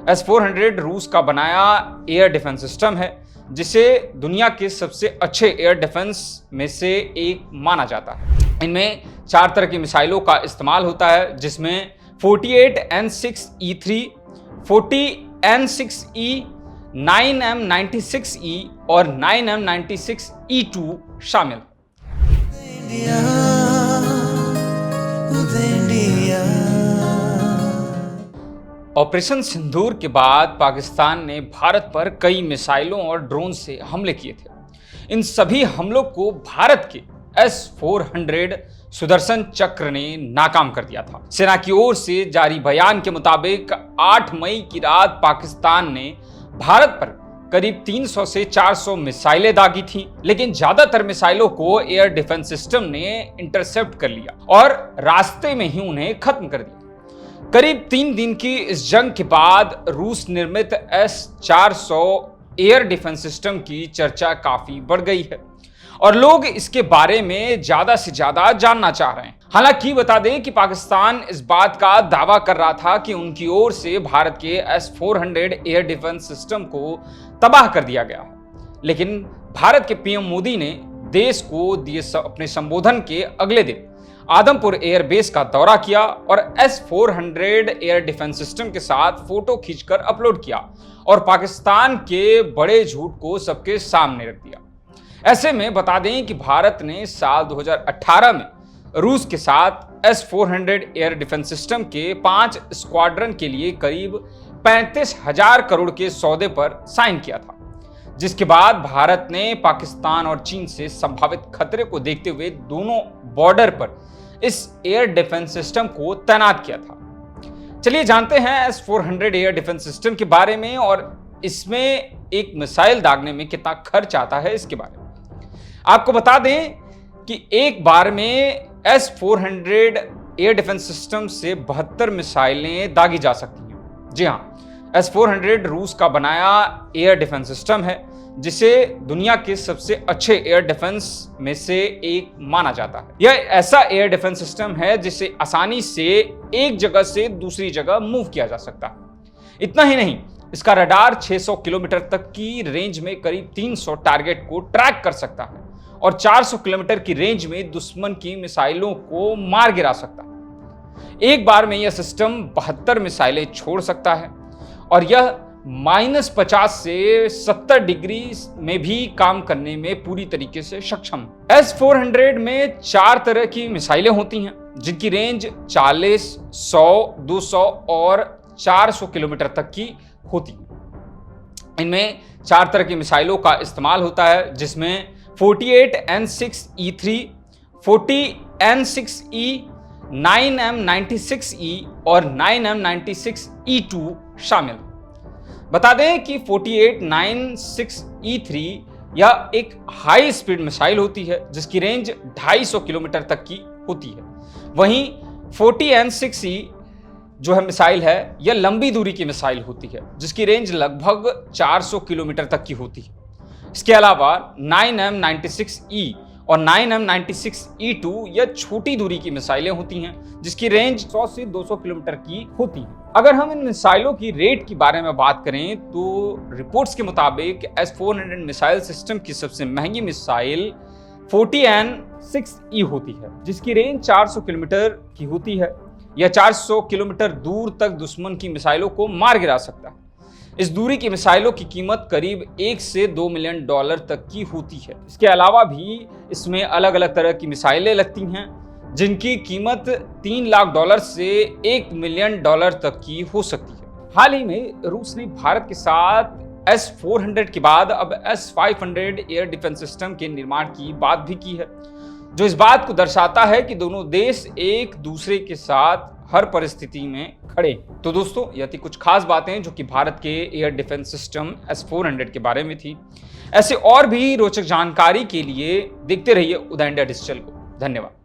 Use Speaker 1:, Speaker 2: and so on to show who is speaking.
Speaker 1: S-400 रूस का बनाया एयर डिफेंस सिस्टम है, जिसे दुनिया के सबसे अच्छे एयर डिफेंस में से एक माना जाता है। इनमें 4 तरह की मिसाइलों का इस्तेमाल होता है, जिसमें 48N6E3, 40N6E, 9M96E और 9M96E2 शामिल है। ऑपरेशन सिंदूर के बाद पाकिस्तान ने भारत पर कई मिसाइलों और ड्रोन से हमले किए थे। इन सभी हमलों को भारत के S-400 सुदर्शन चक्र ने नाकाम कर दिया था। सेना की ओर से जारी बयान के मुताबिक 8 मई की रात पाकिस्तान ने भारत पर करीब 300 से 400 मिसाइलें दागी थीं, लेकिन ज्यादातर मिसाइलों को एयर डिफेंस सिस्टम ने इंटरसेप्ट कर लिया और रास्ते में ही उन्हें खत्म कर दिया। करीब 3 दिन की इस जंग के बाद रूस निर्मित S-400 एयर डिफेंस सिस्टम की चर्चा काफी बढ़ गई है और लोग इसके बारे में ज्यादा से ज्यादा जानना चाह रहे हैं। हालांकि बता दें कि पाकिस्तान इस बात का दावा कर रहा था कि उनकी ओर से भारत के S-400 एयर डिफेंस सिस्टम को तबाह कर दिया गया है, लेकिन भारत के पीएम मोदी ने देश को दिए अपने संबोधन के अगले दिन आदमपुर एयरबेस का दौरा किया और S-400 एयर डिफेंस सिस्टम के साथ फोटो खींचकर अपलोड किया और पाकिस्तान के बड़े झूठ को सबके सामने रख दिया। ऐसे में बता दें कि भारत ने साल 2018 में रूस के साथ S-400 एयर डिफेंस सिस्टम के 5 स्क्वाड्रन के लिए करीब 35,000 करोड़ के सौदे पर साइन किया था, जिसके बाद भारत ने पाकिस्तान और चीन से संभावित खतरे को देखते हुए दोनों बॉर्डर पर इस एयर डिफेंस सिस्टम को तैनात किया था। चलिए जानते हैं S-400 एयर डिफेंस सिस्टम के बारे में और इसमें एक मिसाइल दागने में कितना खर्च आता है इसके बारे में। आपको बता दें कि एक बार में S-400 एयर डिफेंस सिस्टम से 72 मिसाइलें दागी जा सकती हैं। जी हाँ, S-400 रूस का बनाया एयर डिफेंस सिस्टम है, जिसे दुनिया के सबसे अच्छे एयर डिफेंस में से एक माना जाता है। यह ऐसा एयर डिफेंस सिस्टम है जिसे आसानी से एक जगह से दूसरी जगह मूव किया जा सकता है। इतना ही नहीं, इसका रडार 600 किलोमीटर तक की रेंज में करीब 300 टारगेट को ट्रैक कर सकता है और 400 किलोमीटर की रेंज में दुश्मन की मिसाइलों को मार गिरा सकता है। एक बार में यह सिस्टम 72 मिसाइलें छोड़ सकता है और यह -50 से 70 डिग्री में भी काम करने में पूरी तरीके से सक्षम है। S-400 में 4 तरह की मिसाइलें होती हैं, जिनकी रेंज 40, 100, 200 और 400 किलोमीटर तक की होती है। इनमें 4 तरह की मिसाइलों का इस्तेमाल होता है, जिसमें 48N6E3, 40N6E, 9M96E और 9M96E2 शामिल है। बता दें कि 4896E3 यह एक हाई स्पीड मिसाइल होती है, जिसकी रेंज 250 किलोमीटर तक की होती है। वहीं 40N6E जो है मिसाइल है, यह लंबी दूरी की मिसाइल होती है, जिसकी रेंज लगभग 400 किलोमीटर तक की होती है। इसके अलावा 9M96E और 9M96E2 यह छोटी दूरी की मिसाइलें होती हैं, जिसकी रेंज 100 से 200 किलोमीटर की होती है। अगर हम इन मिसाइलों की रेट के बारे में बात करें तो रिपोर्ट्स के मुताबिक S-400 मिसाइल सिस्टम की सबसे महंगी मिसाइल 40N6E होती है, जिसकी रेंज 400 किलोमीटर की होती है। यह 400 किलोमीटर दूर तक दुश्मन की मिसाइलों को मार गिरा सकता है। इस दूरी की मिसाइलों की कीमत करीब 1 से 2 मिलियन डॉलर तक की होती है। इसके अलावा भी इसमें अलग अलग तरह की मिसाइलें लगती हैं, जिनकी कीमत 3 लाख डॉलर से 1 मिलियन डॉलर तक की हो सकती है। हाल ही में रूस ने भारत के साथ S-400 के बाद अब S-500 एयर डिफेंस सिस्टम के निर्माण की बात भी की है, जो इस बात को दर्शाता है कि दोनों देश एक दूसरे के साथ हर परिस्थिति में खड़े। तो दोस्तों, यह थी कुछ खास बातें जो कि भारत के एयर डिफेंस सिस्टम S-400 के बारे में थी। ऐसे और भी रोचक जानकारी के लिए देखते रहिए उदय इंडिया डिजिटल को। धन्यवाद।